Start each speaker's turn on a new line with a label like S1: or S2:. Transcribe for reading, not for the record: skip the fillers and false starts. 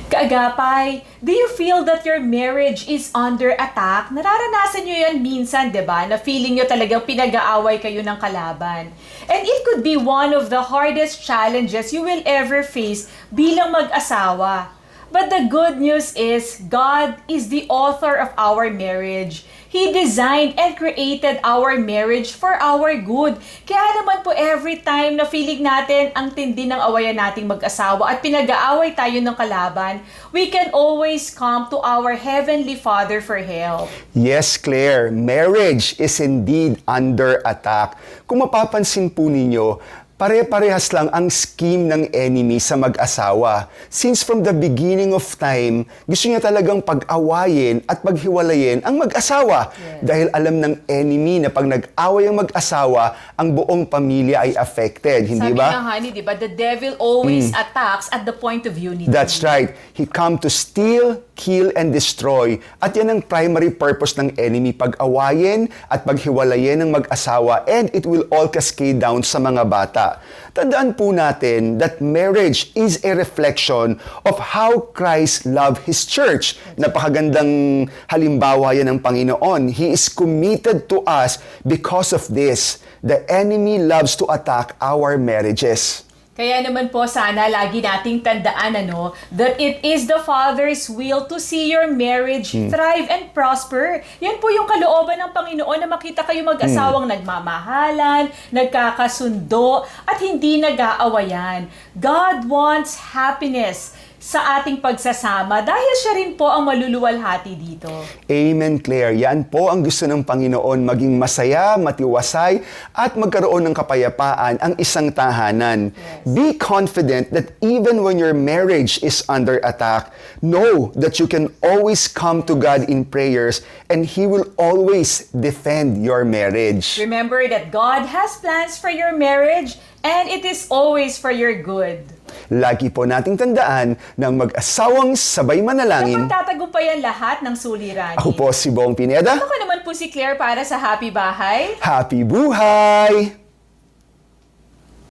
S1: Kaagapay, do you feel that your marriage is under attack? Nararanasan nyo yan minsan, di ba? Na feeling nyo talagang pinag-aaway kayo ng kalaban. And it could be one of the hardest challenges you will ever face bilang mag-asawa. But the good news is, God is the author of our marriage. He designed and created our marriage for our good. Kaya naman po every time na feeling natin ang tindi ng awayan nating mag-asawa at pinag-aaway tayo ng kalaban, we can always come to our Heavenly Father for help.
S2: Yes, Claire, marriage is indeed under attack. Kung mapapansin po ninyo, pare-parehas lang ang scheme ng enemy sa mag-asawa. Since from the beginning of time, gusto niya talagang pag-awayin at paghiwalayin ang mag-asawa.
S1: Yes.
S2: Dahil alam ng enemy na pag nag-away ang mag-asawa, ang buong pamilya ay affected. Hindi
S1: Sabi
S2: ba?
S1: nga, honey, di ba? The devil always attacks at the point of unity.
S2: That's right. He come to steal, kill, and destroy. At yan ang primary purpose ng enemy, pag-awayin at paghiwalayin ng mag-asawa, and it will all cascade down sa mga bata. Tandaan po natin that marriage is a reflection of how Christ loved His church. Napakagandang halimbawa yan ng Panginoon. He is committed to us because of this. The enemy loves to attack our marriages.
S1: Kaya naman po sana lagi nating tandaan that it is the Father's will to see your marriage thrive and prosper. Yan po yung kalooban ng Panginoon na makita kayo mag-asawang nagmamahalan, nagkakasundo, at hindi nag-aawayan. God wants happiness sa ating pagsasama dahil siya rin po ang maluluwalhati dito.
S2: Amen, Claire. Yan po ang gusto ng Panginoon, maging masaya, matiwasay, at magkaroon ng kapayapaan ang isang tahanan.
S1: Yes.
S2: Be confident that even when your marriage is under attack, know that you can always come to God in prayers and He will always defend your marriage.
S1: Remember that God has plans for your marriage and it is always for your good.
S2: Lagi po nating tandaan ng mag-asawang sabay manalangin.
S1: Napagtatagumpayan lahat ng suliranin.
S2: Ako po si Bong Pineda.
S1: Ako naman po si Claire para sa Happy Bahay.
S2: Happy buhay!